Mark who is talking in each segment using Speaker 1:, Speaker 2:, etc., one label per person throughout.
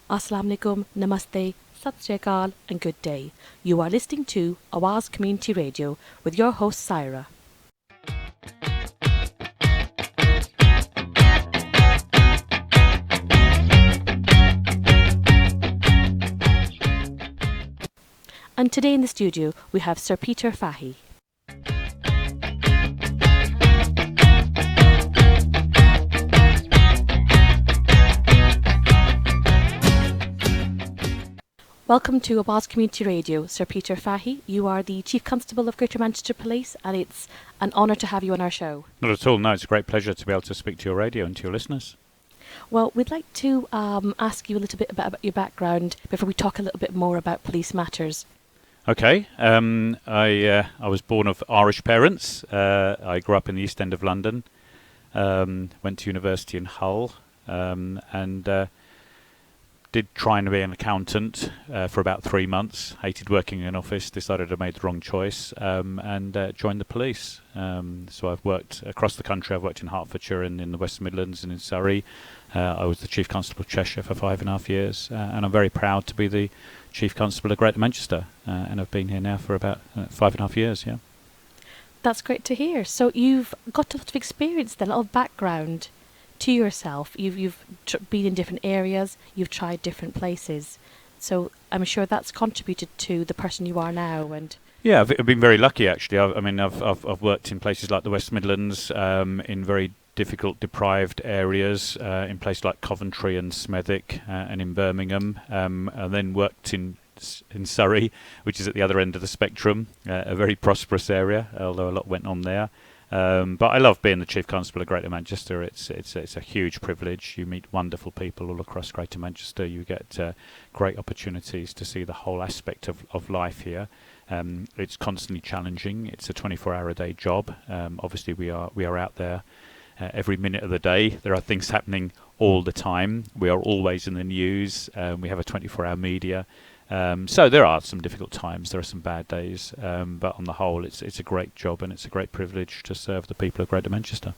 Speaker 1: Assalamu alaikum, namaste, sat sri akal, and good day. You are listening to Awaz Community Radio with your host Saira. And today in the studio we have Sir Peter Fahy. Welcome to Awaz Community Radio, Sir Peter Fahy. You are the Chief Constable of Greater Manchester Police, and it's an honour to have you on our show.
Speaker 2: Not at all, no, it's a great pleasure to be able to speak to your radio and to your listeners.
Speaker 1: Well, we'd like to ask you a little bit about your background before we talk a little bit more about police matters.
Speaker 2: Okay, I was born of Irish parents. I grew up in the East End of London, went to university in Hull, and did try and be an accountant for about 3 months. Hated working in an office, decided I made the wrong choice, and joined the police. So I've worked across the country. I've worked in Hertfordshire and in the West Midlands and in Surrey. I was the Chief Constable of Cheshire for 5.5 years, and I'm very proud to be the Chief Constable of Greater Manchester, and I've been here now for about 5.5 years, yeah.
Speaker 1: That's great to hear. So you've got a lot of experience then, a lot of background to yourself. You've been in different areas, you've tried different places. So I'm sure that's contributed to the person you are now. And
Speaker 2: yeah, I've been very lucky actually. I've worked in places like the West Midlands, in very difficult, deprived areas, in places like Coventry and Smethwick, and in Birmingham, and then worked in Surrey, which is at the other end of the spectrum, a very prosperous area, although a lot went on there. But I love being the Chief Constable of Greater Manchester. It's a huge privilege. You meet wonderful people all across Greater Manchester. You get great opportunities to see the whole aspect of life here. It's constantly challenging. It's a 24-hour-a-day job. Obviously, we are out there every minute of the day. There are things happening all the time. We are always in the news. We have a 24-hour media. So there are some difficult times, there are some bad days, but on the whole it's a great job and it's a great privilege to serve the people of Greater Manchester.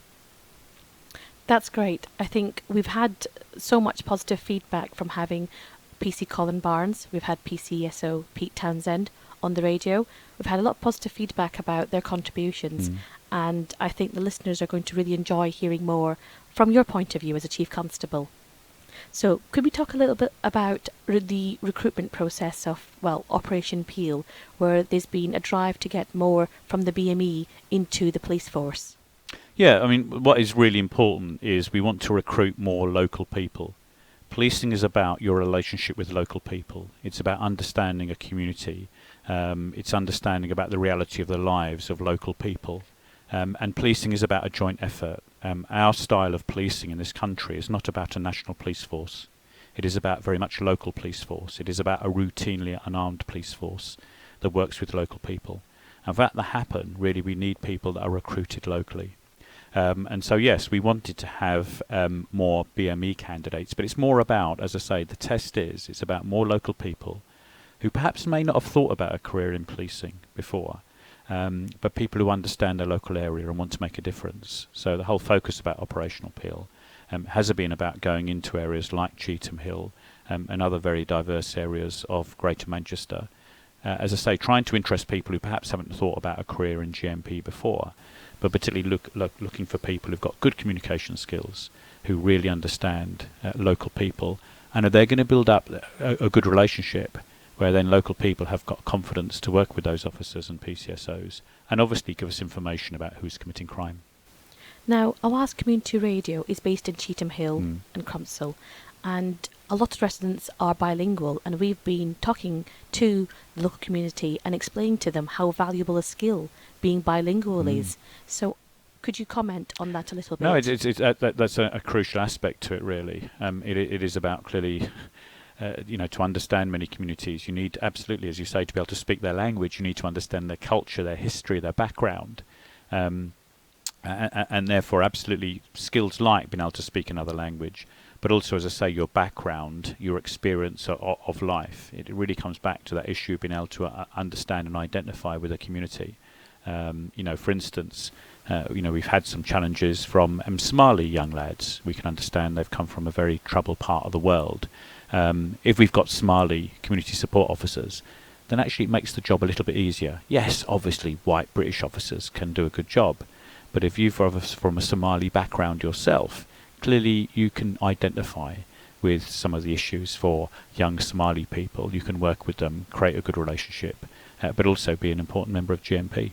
Speaker 1: that's great. I think we've had so much positive feedback from having PC Colin Barnes, we've had PCSO Pete Townsend on the radio. We've had a lot of positive feedback about their contributions, and I think the listeners are going to really enjoy hearing more from your point of view as a Chief Constable. So could we talk a little bit about the recruitment process of, Operation Peel, where there's been a drive to get more from the BME into the police force?
Speaker 2: Yeah, I mean, what is really important is we want to recruit more local people. Policing is about your relationship with local people. It's about understanding a community. It's understanding about the reality of the lives of local people. And policing is about a joint effort. Our style of policing in this country is not about a national police force. It is about very much a local police force. It is about a routinely unarmed police force that works with local people. And for that to happen, really, we need people that are recruited locally. And so, yes, we wanted to have more BME candidates, but it's more about, as I say, the test is, it's about more local people who perhaps may not have thought about a career in policing before. But people who understand their local area and want to make a difference. So the whole focus about Operational Peel has been about going into areas like Cheetham Hill and other very diverse areas of Greater Manchester. As I say, trying to interest people who perhaps haven't thought about a career in GMP before, but particularly looking for people who've got good communication skills, who really understand local people, and are they going to build up a good relationship where then local people have got confidence to work with those officers and PCSOs, and obviously give us information about who's committing crime.
Speaker 1: Now, Awaz Community Radio is based in Cheetham Hill and Constable, and a lot of residents are bilingual, and we've been talking to the local community and explaining to them how valuable a skill being bilingual is. So could you comment on that a little bit?
Speaker 2: No, that's a crucial aspect to it, really. It is about clearly... to understand many communities, you need absolutely, as you say, to be able to speak their language. You need to understand their culture, their history, their background, and therefore absolutely skills like being able to speak another language, but also, as I say, your background, your experience of life. It really comes back to that issue of being able to understand and identify with a community. For instance, we've had some challenges from Somali young lads. We can understand they've come from a very troubled part of the world. If we've got smiley community support officers, then actually it makes the job a little bit easier. Yes, obviously white British officers can do a good job, but if you're from a Somali background yourself, clearly you can identify with some of the issues for young Somali people. You can work with them, create a good relationship, but also be an important member of GMP.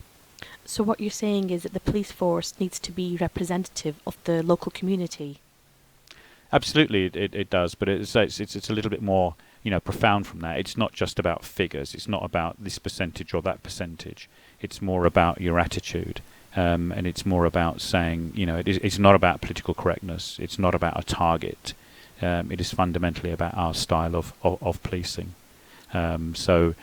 Speaker 1: So what you're saying is that the police force needs to be representative of the local community.
Speaker 2: Absolutely, it does, but it's a little bit more profound from that. It's not just about figures. It's not about this percentage or that percentage. It's more about your attitude, and it's more about saying it's not about political correctness. It's not about a target. It is fundamentally about our style of policing. So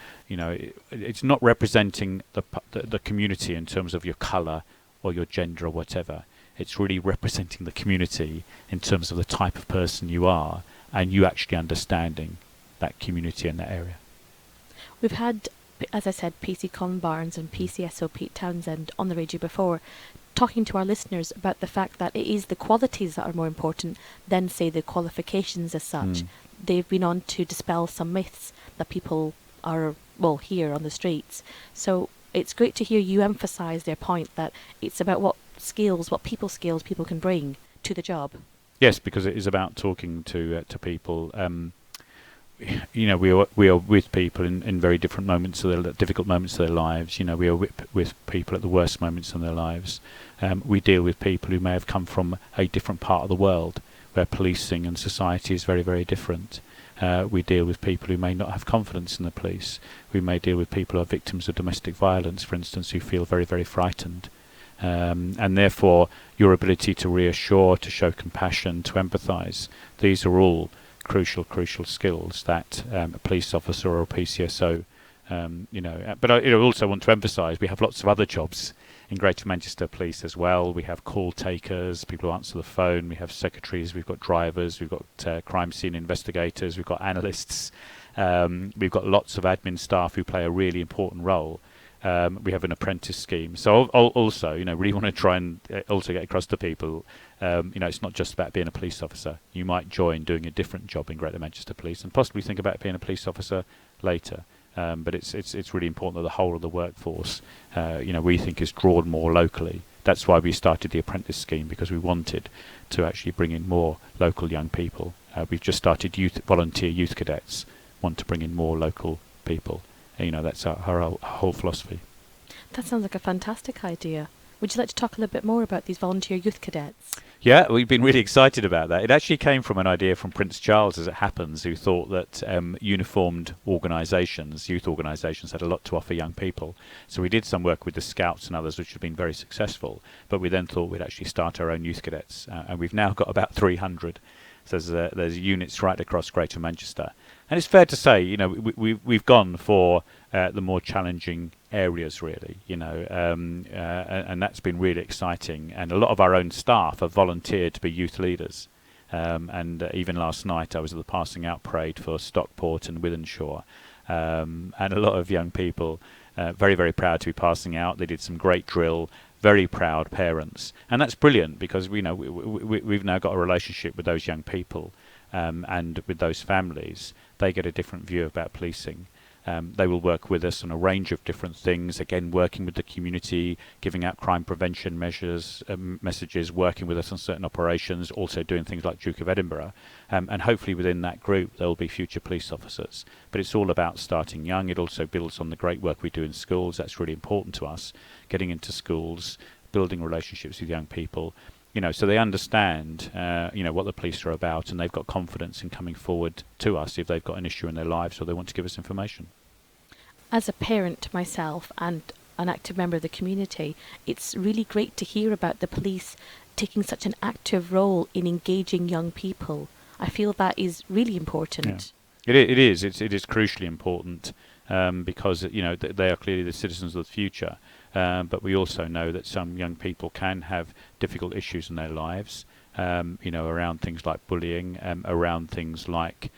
Speaker 2: it's not representing the community in terms of your colour or your gender or whatever. It's really representing the community in terms of the type of person you are, and you actually understanding that community in that area.
Speaker 1: We've had, as I said, PC Colin Barnes and PCSO Pete Townsend on the radio before, talking to our listeners about the fact that it is the qualities that are more important than, say, the qualifications as such. They've been on to dispel some myths that people are, hear on the streets. So it's great to hear you emphasise their point that it's about what people skills people can bring to the job.
Speaker 2: Yes, because it is about talking to people. We are with people in very different moments of their difficult moments of their lives. We are with people at the worst moments in their lives. We deal with people who may have come from a different part of the world where policing and society is very, very different. We deal with people who may not have confidence in the police. We may deal with people who are victims of domestic violence, for instance, who feel very, very frightened. And therefore, your ability to reassure, to show compassion, to empathise, these are all crucial skills that a police officer or a PCSO, But I also want to emphasise we have lots of other jobs in Greater Manchester Police as well. We have call takers, people who answer the phone. We have secretaries. We've got drivers. We've got crime scene investigators. We've got analysts. We've got lots of admin staff who play a really important role. We have an apprentice scheme. So also, really want to try and also get across to people, it's not just about being a police officer. You might join doing a different job in Greater Manchester Police and possibly think about being a police officer later. But it's really important that the whole of the workforce, we think is drawn more locally. That's why we started the apprentice scheme, because we wanted to actually bring in more local young people. We've just started volunteer youth cadets, want to bring in more local people. That's our whole philosophy.
Speaker 1: That sounds like a fantastic idea. Would you like to talk a little bit more about these volunteer youth cadets?
Speaker 2: Yeah, we've been really excited about that. It actually came from an idea from Prince Charles, as it happens, who thought that uniformed organisations, youth organisations, had a lot to offer young people. So we did some work with the Scouts and others, which have been very successful. But we then thought we'd actually start our own youth cadets. And we've now got about 300. So there's units right across Greater Manchester. And it's fair to say, we've gone for the more challenging areas, really, and that's been really exciting. And a lot of our own staff have volunteered to be youth leaders. And even last night I was at the passing out parade for Stockport and Wythenshawe. And a lot of young people, very, very proud to be passing out. They did some great drill. Very proud parents, and that's brilliant because we've now got a relationship with those young people, and with those families. They get a different view about policing. They will work with us on a range of different things, again working with the community, giving out crime prevention messages, working with us on certain operations, also doing things like Duke of Edinburgh, and hopefully within that group there will be future police officers. But it's all about starting young. It also builds on the great work we do in schools. That's really important to us, getting into schools, building relationships with young people, so they understand, what the police are about, and they've got confidence in coming forward to us if they've got an issue in their lives or they want to give us information.
Speaker 1: As a parent myself and an active member of the community, it's really great to hear about the police taking such an active role in engaging young people. I feel that is really important.
Speaker 2: Yeah. It is. It is crucially important because they are clearly the citizens of the future. But we also know that some young people can have difficult issues in their lives, around things like bullying, around things like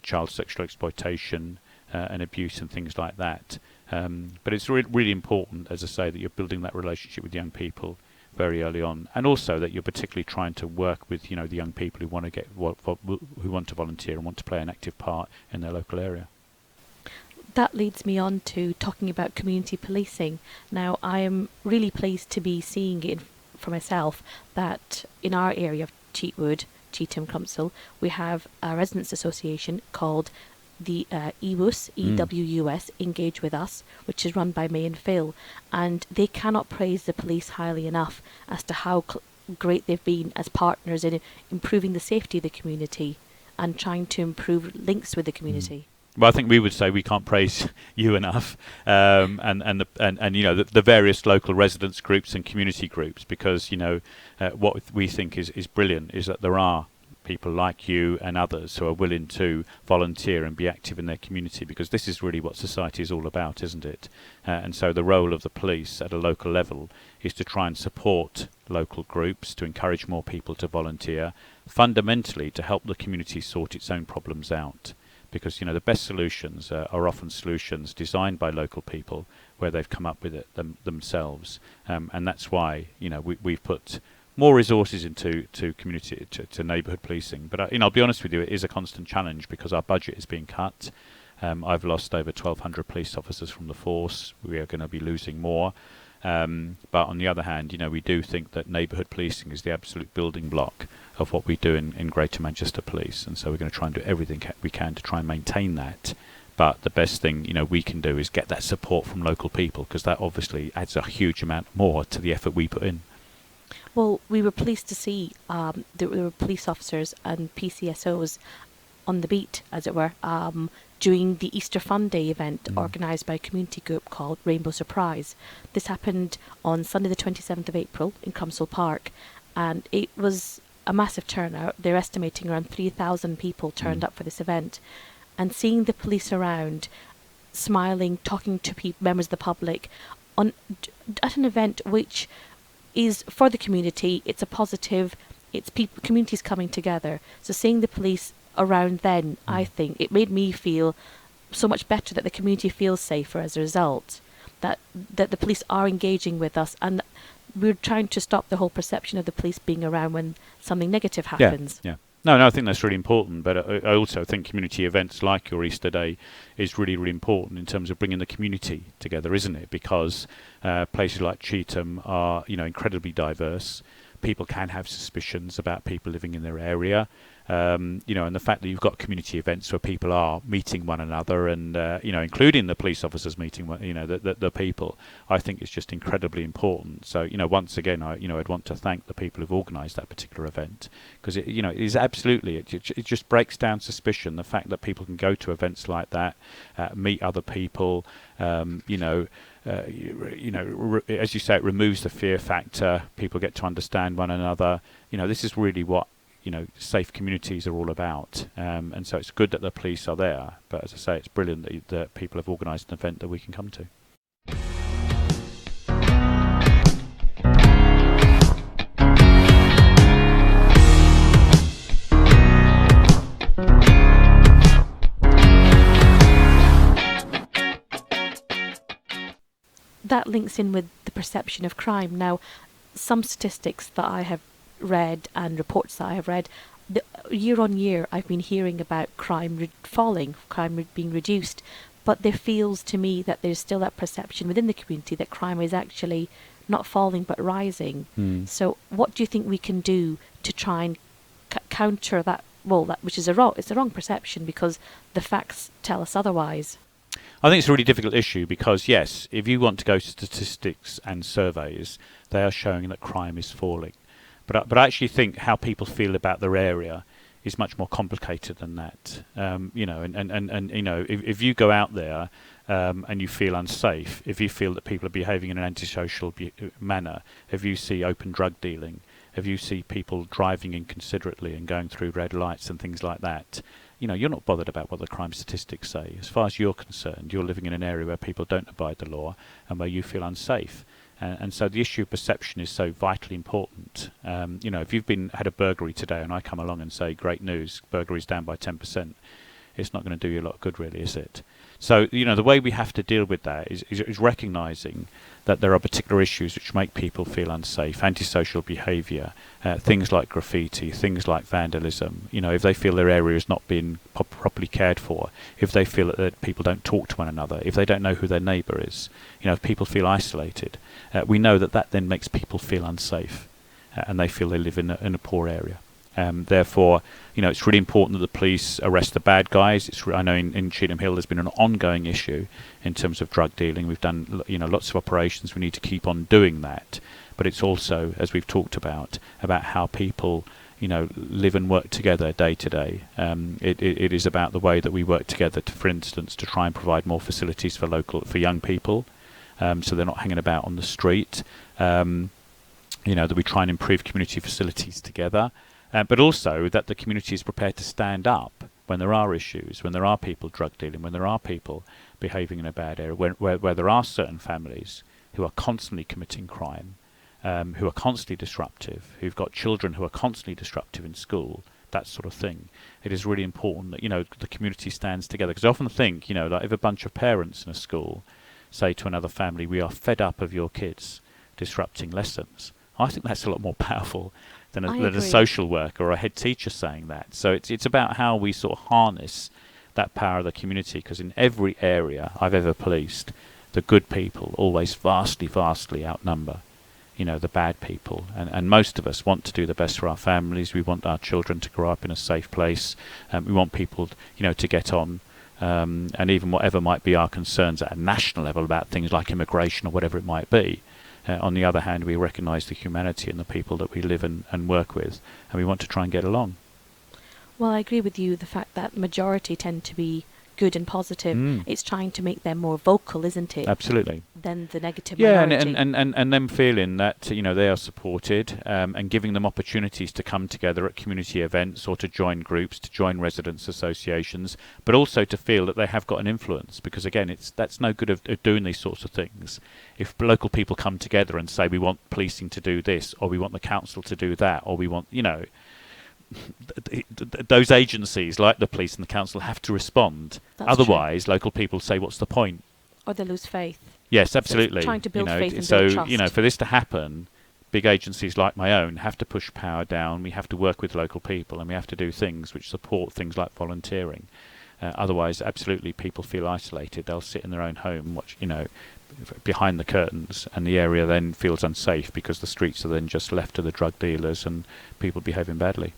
Speaker 2: child sexual exploitation and abuse and things like that. But it's really important, as I say, that you're building that relationship with young people, very early on, and also that you're particularly trying to work with the young people who want to who want to volunteer and want to play an active part in their local area.
Speaker 1: That leads me on to talking about community policing. Now, I am really pleased to be seeing it for myself that in our area of Cheetham Council, we have a residents association called the EWUS, EWUS, Engage With Us, which is run by May and Phil, and they cannot praise the police highly enough as to how great they've been as partners in improving the safety of the community and trying to improve links with the community.
Speaker 2: Well, I think we would say we can't praise you enough, and the various local residents groups and community groups, because what we think is brilliant is that there are people like you and others who are willing to volunteer and be active in their community, because this is really what society is all about, isn't it? And so the role of the police at a local level is to try and support local groups, to encourage more people to volunteer, fundamentally to help the community sort its own problems out. Because the best solutions are often solutions designed by local people where they've come up with it themselves, and that's why we've put more resources into community to neighbourhood policing. But I'll be honest with you, it is a constant challenge because our budget is being cut. I've lost over 1,200 police officers from the force. We are going to be losing more. But on the other hand, we do think that neighbourhood policing is the absolute building block of what we do in Greater Manchester Police, and so we're going to try and do everything we can to try and maintain that. But the best thing we can do is get that support from local people, because that obviously adds a huge amount more to the effort we put in.
Speaker 1: Well, we were pleased to see there were police officers and PCSOs on the beat, as it were, during the Easter Fun Day event organised by a community group called Rainbow Surprise. This happened on Sunday the 27th of April in Crumsell Park, and it was a massive turnout. They're estimating around 3,000 people turned up for this event, and seeing the police around, smiling, talking to members of the public at an event which is for the community. It's a positive, it's communities coming together. So seeing the police around then, I think it made me feel so much better that the community feels safer as a result, that the police are engaging with us, and we're trying to stop the whole perception of the police being around when something negative happens.
Speaker 2: Yeah. No, I think that's really important, but I also think community events like your Easter Day is really, really important in terms of bringing the community together, isn't it? Because places like Cheetham are, incredibly diverse. People can have suspicions about people living in their area, and the fact that you've got community events where people are meeting one another, and including the police officers meeting the people, I think is just incredibly important. So once again, I'd want to thank the people who've organised that particular event, because it is absolutely it just breaks down suspicion. The fact that people can go to events like that, meet other people, as you say, it removes the fear factor. People get to understand one another. This is really what safe communities are all about, and so it's good that the police are there. But as I say, it's brilliant that people have organised an event that we can come to.
Speaker 1: That links in with the perception of crime. Now, some statistics that I have read and reports that I have read, year on year I've been hearing about crime falling, crime being reduced, but there feels to me that there's still that perception within the community that crime is actually not falling but rising. So what do you think we can do to try and counter that? Well, that which is it's a wrong perception, because the facts tell us otherwise.
Speaker 2: I think it's a really difficult issue because, yes, if you want to go to statistics and surveys, they are showing that crime is falling. But I actually think how people feel about their area is much more complicated than that. If you go out there and you feel unsafe, if you feel that people are behaving in an antisocial manner, if you see open drug dealing, if you see people driving inconsiderately and going through red lights and things like that, you're not bothered about what the crime statistics say. As far as you're concerned, you're living in an area where people don't abide the law and where you feel unsafe. And so the issue of perception is so vitally important. If you've had a burglary today and I come along and say, great news, burglary's down by 10%, it's not going to do you a lot of good, really, is it? So, the way we have to deal with that is recognising that there are particular issues which make people feel unsafe, antisocial behaviour, things like graffiti, things like vandalism. If they feel their area is not being properly cared for, if they feel that people don't talk to one another, if they don't know who their neighbour is, if people feel isolated, we know that then makes people feel unsafe, and they feel they live in a poor area. Therefore, it's really important that the police arrest the bad guys. I know in Cheetham Hill there's been an ongoing issue in terms of drug dealing. We've done lots of operations. We need to keep on doing that. But it's also, as we've talked about how people live and work together day to day. It is about the way that we work together, for instance, to try and provide more facilities for young people, so they're not hanging about on the street. That we try and improve community facilities together. But also that the community is prepared to stand up when there are issues, when there are people drug dealing, when there are people behaving in a bad area, where there are certain families who are constantly committing crime, who are constantly disruptive, who've got children who are constantly disruptive in school, that sort of thing. It is really important that the community stands together. Because I often think, like if a bunch of parents in a school say to another family, "We are fed up of your kids disrupting lessons," I think that's a lot more powerful than a social worker or a head teacher saying that. So it's about how we sort of harness that power of the community, because in every area I've ever policed, the good people always vastly, vastly outnumber the bad people. And most of us want to do the best for our families. We want our children to grow up in a safe place. We want people to get on. And even whatever might be our concerns at a national level about things like immigration or whatever it might be. On the other hand, we recognise the humanity in the people that we live and work with, and we want to try and get along.
Speaker 1: Well, I agree with you, the fact that majority tend to be good and positive. It's trying to make them more vocal, isn't it?
Speaker 2: Absolutely.
Speaker 1: Than the negative
Speaker 2: minority.
Speaker 1: And
Speaker 2: them feeling that they are supported, and giving them opportunities to come together at community events or to join groups, to join residents' associations, but also to feel that they have got an influence. Because again, that's no good of doing these sorts of things if local people come together and say we want policing to do this, or we want the council to do that, or we want those agencies like the police and the council have to respond.
Speaker 1: That's
Speaker 2: Otherwise, local people say, "What's the point?"
Speaker 1: Or they lose faith.
Speaker 2: Yes, absolutely.
Speaker 1: So trying to build faith and build trust.
Speaker 2: For this to happen, big agencies like my own have to push power down. We have to work with local people, and we have to do things which support things like volunteering. Otherwise, absolutely, people feel isolated. They'll sit in their own home, watch, behind the curtains, and the area then feels unsafe because the streets are then just left to the drug dealers and people behaving badly.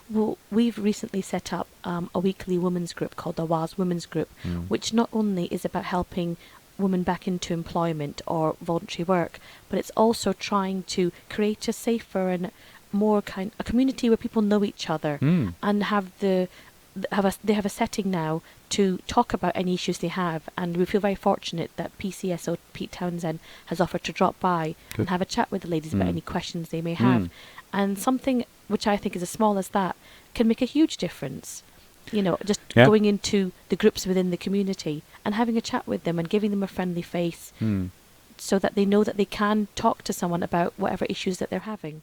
Speaker 1: Well, we've recently set up a weekly women's group called the WAS Women's Group, which not only is about helping women back into employment or voluntary work, but it's also trying to create a safer and more a community where people know each other and they have a setting now to talk about any issues they have. And we feel very fortunate that PCSO Pete Townsend has offered to drop by and have a chat with the ladies about any questions they may have. And something which I think is as small as that can make a huge difference. Going into the groups within the community and having a chat with them and giving them a friendly face so that they know that they can talk to someone about whatever issues that they're having.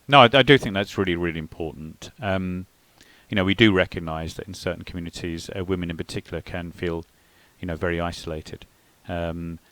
Speaker 2: No, I do think that's really, really important. We do recognise that in certain communities, women in particular can feel, very isolated.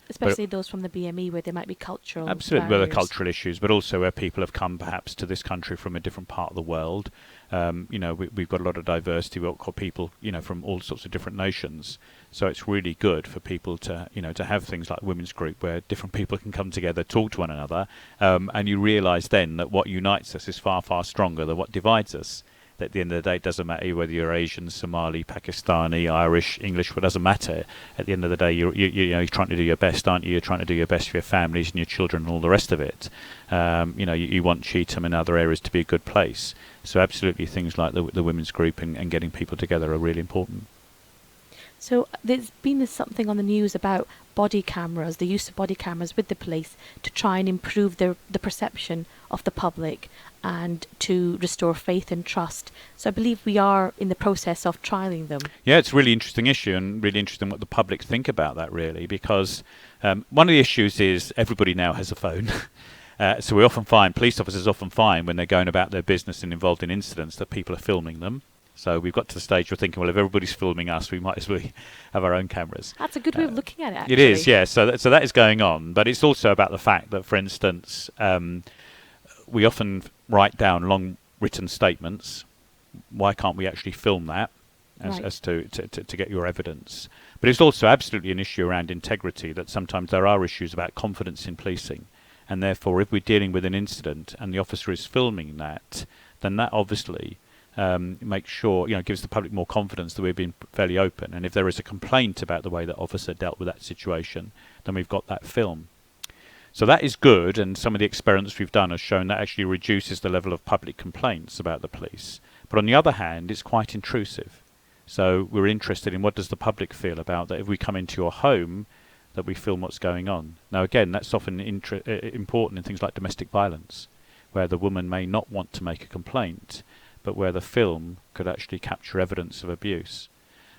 Speaker 1: Especially those from the BME where there might be cultural
Speaker 2: absolutely, where there are cultural issues, but also where people have come perhaps to this country from a different part of the world. We've got a lot of diversity. We've got people, from all sorts of different nations. So it's really good for people to, to have things like women's group where different people can come together, talk to one another, and you realise then that what unites us is far, far stronger than what divides us. At the end of the day, it doesn't matter whether you're Asian, Somali, Pakistani, Irish, English. It doesn't matter. At the end of the day, you're trying to do your best, aren't you? You're trying to do your best for your families and your children and all the rest of it. You want Cheetham and other areas to be a good place. So absolutely, things like the women's group and getting people together are really important.
Speaker 1: So there's been something on the news about body cameras, the use of body cameras with the police to try and improve the perception of the public and to restore faith and trust. So I believe we are in the process of trialling them. Yeah,
Speaker 2: it's a really interesting issue and really interesting what the public think about that, really, because one of the issues is everybody now has a phone. So we often find, police officers often find when they're going about their business and involved in incidents that people are filming them. So we've got to the stage we're thinking, well, if everybody's filming us, we might as well have our own cameras.
Speaker 1: That's a good way of looking at it, actually.
Speaker 2: It is, yeah. So that is going on, but it's also about the fact that, for instance, we often write down long written statements. Why can't we actually film that as to get your evidence? But it's also absolutely an issue around integrity, that sometimes there are issues about confidence in policing. And therefore, if we're dealing with an incident and the officer is filming that, then that obviously makes sure, gives the public more confidence that we're being fairly open. And if there is a complaint about the way that officer dealt with that situation, then we've got that film. So that is good, and some of the experiments we've done have shown that actually reduces the level of public complaints about the police. But on the other hand, it's quite intrusive. So we're interested in what does the public feel about that if we come into your home, that we film what's going on. Now again, that's often important in things like domestic violence, where the woman may not want to make a complaint, but where the film could actually capture evidence of abuse.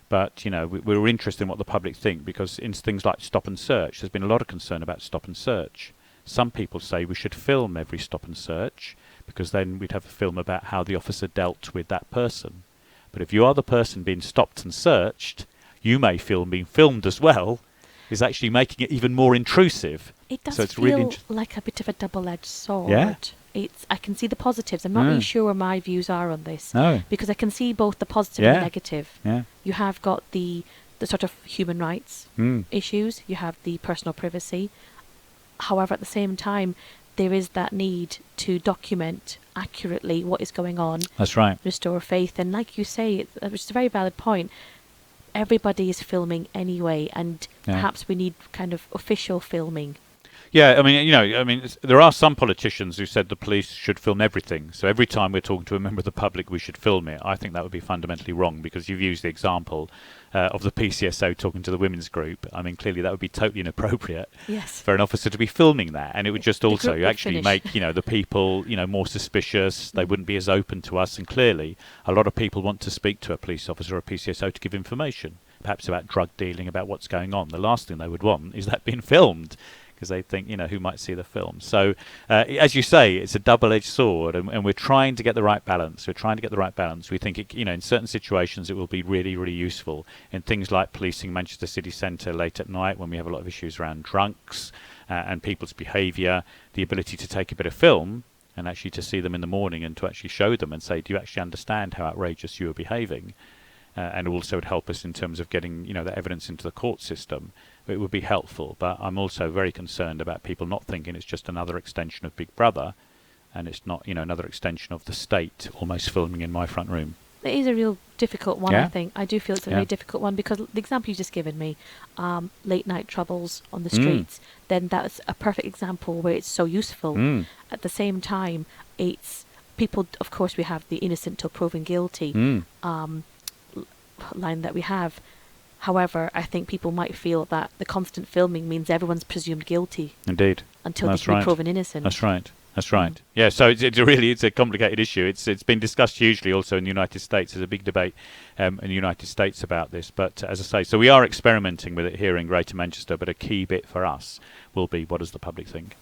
Speaker 2: But, we're interested in what the public think, because in things like stop and search, there's been a lot of concern about stop and search. Some people say we should film every stop and search, because then we'd have a film about how the officer dealt with that person. But if you are the person being stopped and searched, you may feel being filmed as well, is actually making it even more intrusive.
Speaker 1: It does
Speaker 2: so it's
Speaker 1: feel
Speaker 2: really
Speaker 1: like a bit of a double-edged sword.
Speaker 2: Yeah.
Speaker 1: I can see the positives. I'm not really sure where my views are on this.
Speaker 2: No.
Speaker 1: Because I can see both the positive and the negative.
Speaker 2: Yeah.
Speaker 1: You have got the sort of human rights issues. You have the personal privacy. However, at the same time, there is that need to document accurately what is going on.
Speaker 2: That's right.
Speaker 1: Restore faith. And like you say, which is a very valid point, everybody is filming anyway, and perhaps we need kind of official filming.
Speaker 2: Yeah, there are some politicians who said the police should film everything. So every time we're talking to a member of the public, we should film it. I think that would be fundamentally wrong, because you've used the example of the PCSO talking to the women's group. Clearly that would be totally inappropriate for an officer to be filming that. And it would just also actually make, the people, more suspicious. They wouldn't be as open to us. And clearly a lot of people want to speak to a police officer or a PCSO to give information, perhaps about drug dealing, about what's going on. The last thing they would want is that being filmed, because they think, who might see the film. So, as you say, it's a double-edged sword, and we're trying to get the right balance. We think, in certain situations it will be really, really useful in things like policing Manchester city centre late at night, when we have a lot of issues around drunks and people's behaviour. The ability to take a bit of film and actually to see them in the morning and to actually show them and say, do you actually understand how outrageous you are behaving? And also would help us in terms of getting, the evidence into the court system. It would be helpful, but I'm also very concerned about people not thinking it's just another extension of Big Brother, and it's not, another extension of the state almost filming in my front room.
Speaker 1: It is a real difficult one,
Speaker 2: Yeah.
Speaker 1: I think. I do feel it's a very difficult one, because the example you just given me, late night troubles on the streets, then that's a perfect example where it's so useful. At the same time, it's people, of course, we have the innocent till proven guilty line that we have. However, I think people might feel that the constant filming means everyone's presumed guilty.
Speaker 2: Indeed.
Speaker 1: Until they can be proven innocent.
Speaker 2: That's right. Yeah, so it's a complicated issue. It's been discussed hugely also in the United States. There's a big debate in the United States about this. But as I say, so we are experimenting with it here in Greater Manchester, but a key bit for us will be, what does the public think?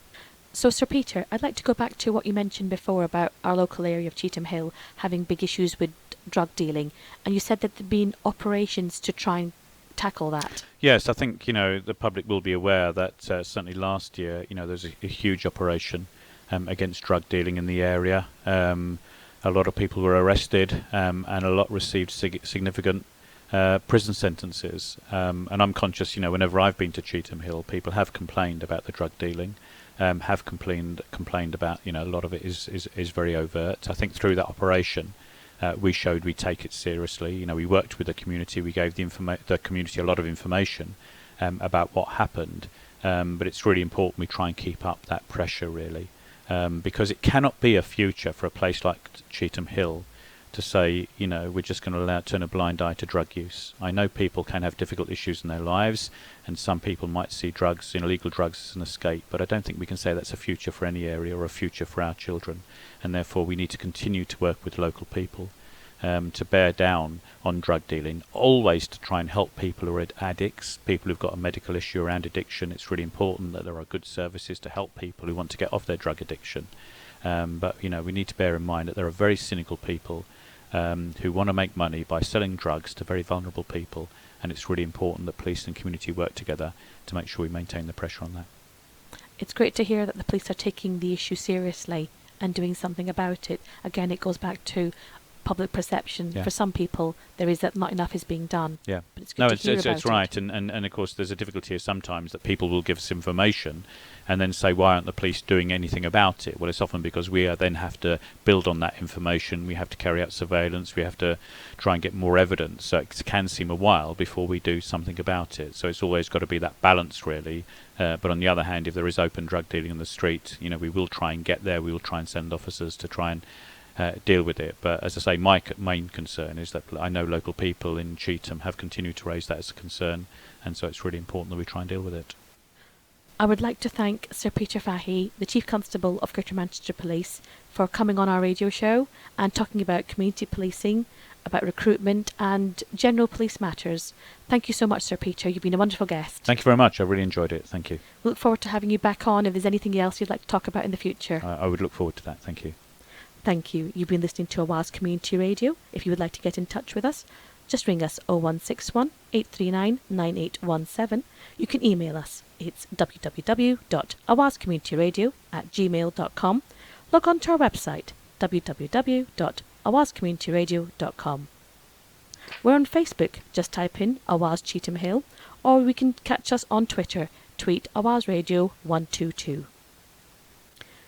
Speaker 1: So, Sir Peter, I'd like to go back to what you mentioned before about our local area of Cheetham Hill having big issues with drug dealing. And you said that there have been operations to try and tackle that.
Speaker 2: Yes, I think, the public will be aware that certainly last year, there's a huge operation against drug dealing in the area. A lot of people were arrested and a lot received significant prison sentences. And I'm conscious, whenever I've been to Cheetham Hill, people have complained about the drug dealing, have complained about, a lot of it is very overt. I think through that operation, we showed we take it seriously. We worked with the community. We gave the community a lot of information about what happened. But it's really important we try and keep up that pressure, really, because it cannot be a future for a place like Cheetham Hill to say, we're just going to turn a blind eye to drug use. I know people can have difficult issues in their lives, and some people might see drugs, illegal drugs, as an escape, but I don't think we can say that's a future for any area or a future for our children. And therefore we need to continue to work with local people to bear down on drug dealing, always to try and help people who are addicts, people who've got a medical issue around addiction. It's really important that there are good services to help people who want to get off their drug addiction. But we need to bear in mind that there are very cynical people who want to make money by selling drugs to very vulnerable people, and it's really important that police and community work together to make sure we maintain the pressure on that.
Speaker 1: It's great to hear that the police are taking the issue seriously and doing something about it. Again, it goes back to public perception.
Speaker 2: Yeah.
Speaker 1: For some people, there is that not enough is being done.
Speaker 2: Yeah.
Speaker 1: But it's good to hear about
Speaker 2: it's right.
Speaker 1: it.
Speaker 2: And of course, there's a difficulty here sometimes that people will give us information and then say, why aren't the police doing anything about it? Well, it's often because we then have to build on that information. We have to carry out surveillance. We have to try and get more evidence. So it can seem a while before we do something about it. So it's always got to be that balance, really. But on the other hand, if there is open drug dealing in the street, we will try and get there. We will try and send officers to try and deal with it. But as I say, my main concern is that I know local people in Cheetham have continued to raise that as a concern, and so it's really important that we try and deal with it.
Speaker 1: I would like to thank Sir Peter Fahy, the Chief Constable of Greater Manchester Police, for coming on our radio show and talking about community policing, about recruitment and general police matters. Thank you so much, Sir Peter. You've been a wonderful guest.
Speaker 2: Thank you very much. I really enjoyed it. Thank you.
Speaker 1: We look forward to having you back on if there's anything else you'd like to talk about in the future.
Speaker 2: I would look forward to that. Thank you.
Speaker 1: Thank you. You've been listening to Awaz Community Radio. If you would like to get in touch with us, just ring us 0161 839 9817. You can email us. It's www.awazcommunityradio@gmail.com. Log on to our website, www.awazcommunityradio.com. We're on Facebook. Just type in Awaz Cheetham Hill, or we can catch us on Twitter. Tweet Awaz Radio 122.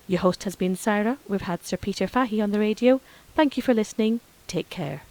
Speaker 1: Your host has been Saira. We've had Sir Peter Fahy on the radio. Thank you for listening. Take care.